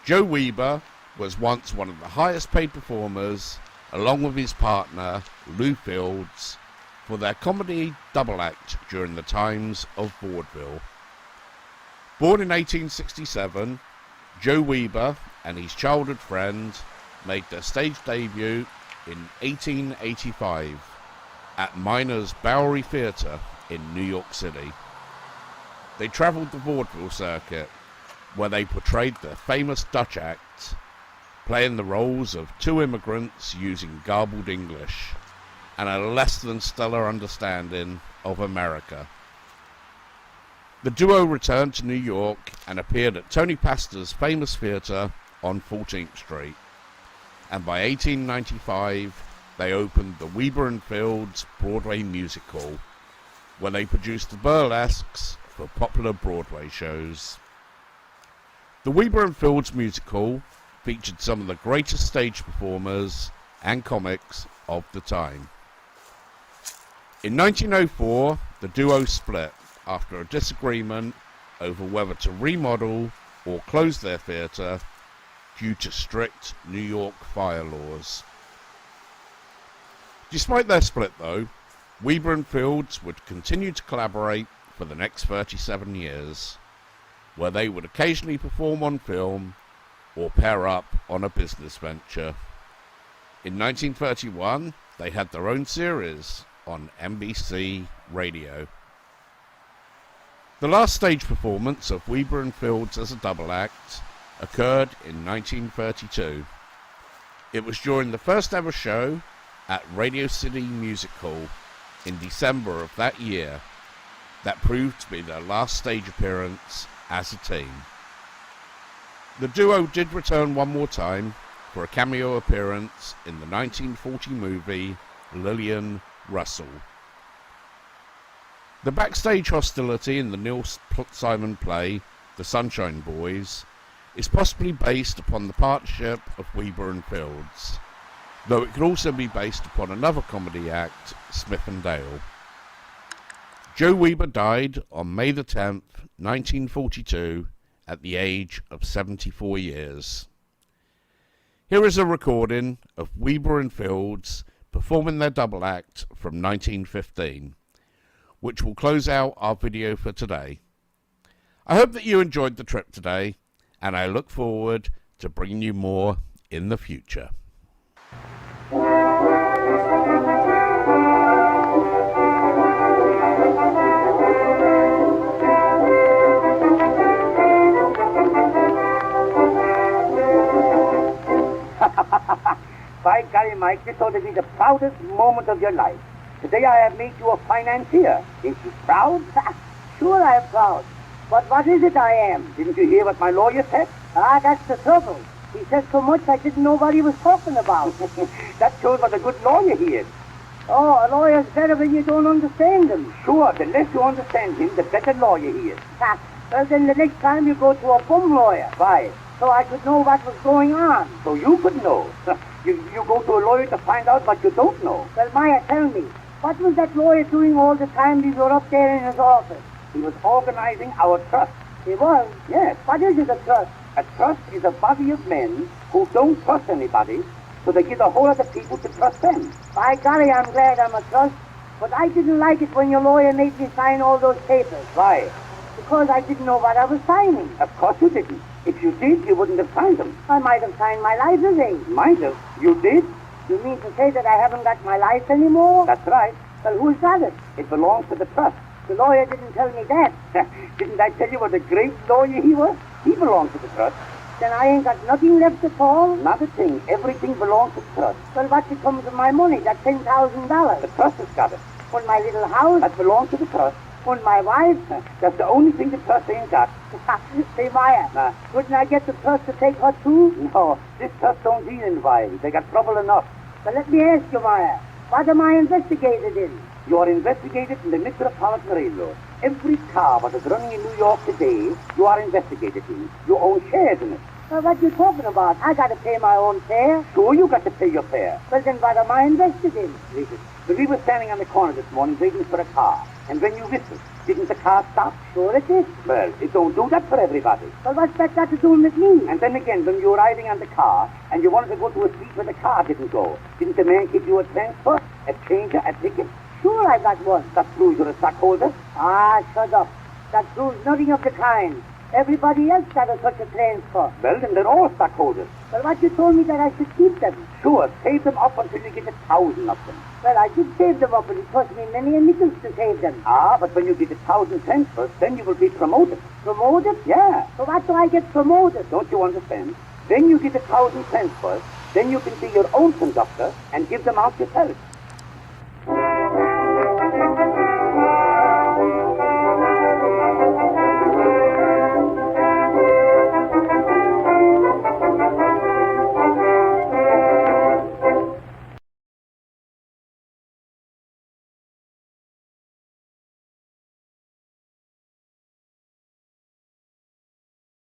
Joe WEBER was once one of the highest paid performers, along with his partner, Lou Fields, for their comedy double act during the times of Vaudeville. Born in 1867, Joe WEBER and his childhood friend made their stage debut in 1885 at Miner's Bowery Theatre in New York City. They travelled the vaudeville circuit, where they portrayed their famous Dutch act, playing the roles of two immigrants using garbled English and a less than stellar understanding of America. The duo returned to New York and appeared at Tony Pastor's famous theatre on 14th Street, and by 1895 they opened the WEBER and Fields Broadway Music Hall, where they produced the burlesques for popular Broadway shows. The WEBER and Fields Music Hall featured some of the greatest stage performers and comics of the time. In 1904, the duo split after a disagreement over whether to remodel or close their theatre due to strict New York fire laws. Despite their split though, WEBER and Fields would continue to collaborate for the next 37 years, where they would occasionally perform on film or pair up on a business venture. In 1931, they had their own series on NBC Radio. The last stage performance of WEBER and Fields as a double act occurred in 1932. It was during the first ever show at Radio City Music Hall in December of that year that proved to be their last stage appearance as a team. The duo did return one more time for a cameo appearance in the 1940 movie Lillian Russell. The backstage hostility in the Neil Simon play The Sunshine Boys is possibly based upon the partnership of WEBER and Fields, though it could also be based upon another comedy act, Smith and Dale. Joe WEBER died on May the 10th, 1942, at the age of 74 years. Here is a recording of WEBER and Fields performing their double act from 1915, which will close out our video for today. I hope that you enjoyed the trip today, and I look forward to bringing you more in the future. By golly, Mike, this ought to be the proudest moment of your life. Today I have made you a financier. Ain't you proud? Sure I am proud. But what is it I am? Didn't you hear what my lawyer said? Ah, that's the trouble. He said so much I didn't know what he was talking about. That shows what a good lawyer he is. Oh, a lawyer's better when you don't understand him. Sure, the less you understand him, the better lawyer he is. Well, then the next time you go to a bum lawyer. Why? So I could know what was going on. So you could know. You go to a lawyer to find out what you don't know. Well, Maya, tell me, what was that lawyer doing all the time we were up there in his office? He was organizing our trust. He was? Yes. What is it, a trust? A trust is a body of men who don't trust anybody, so they get a whole lot of people to trust them. By golly, I'm glad I'm a trust. But I didn't like it when your lawyer made me sign all those papers. Why? Because I didn't know what I was signing. Of course you didn't. If you did, you wouldn't have signed them. I might have signed my life away. Might have? You did? You mean to say that I haven't got my life anymore? That's right. Well, who's got it? It belongs to the trust. The lawyer didn't tell me that. Didn't I tell you what a great lawyer he was? He belonged to the trust. Then I ain't got nothing left at all? Not a thing. Everything belongs to the trust. Well, what becomes of my money, that $10,000? The trust has got it. On my little house? That belongs to the trust. On my wife? That's the only thing the trust ain't got. Say, Maya, wouldn't I get the trust to take her too? No, this trust don't deal in wives. They got trouble enough. But let me ask you, Maya, what am I investigated in? You are investigated in the Metropolitan Railroad. Every car that is running in New York today, you are investigated in. You own shares in it. Well, what you talking about? I got to pay my own fare. Sure, you got to pay your fare. Well, then what am I invested in? Listen, we were standing on the corner this morning waiting for a car. And when you whistled, Didn't the car stop? Sure it did. Well, it don't do that for everybody. Well, what's that got to do with me? And then again, when you were riding on the car and you wanted to go to a street where the car didn't go, didn't the man give you a transfer, a changer, a ticket? Sure I got one. That proves you're a stockholder. Ah, shut up. That proves nothing of the kind. Everybody else got such a transfer. Well, then they're all stockholders. Well, what you told me that I should keep them. Sure, save them up until you get 1,000 of them. Well, I did save them up, but it cost me many a nickels to save them. Ah, but when you get 1,000 transfers, then you will be promoted. Promoted? Yeah. So what do I get promoted? Don't you understand? Then you get 1,000 transfers, then you can be your own conductor and give them out yourself.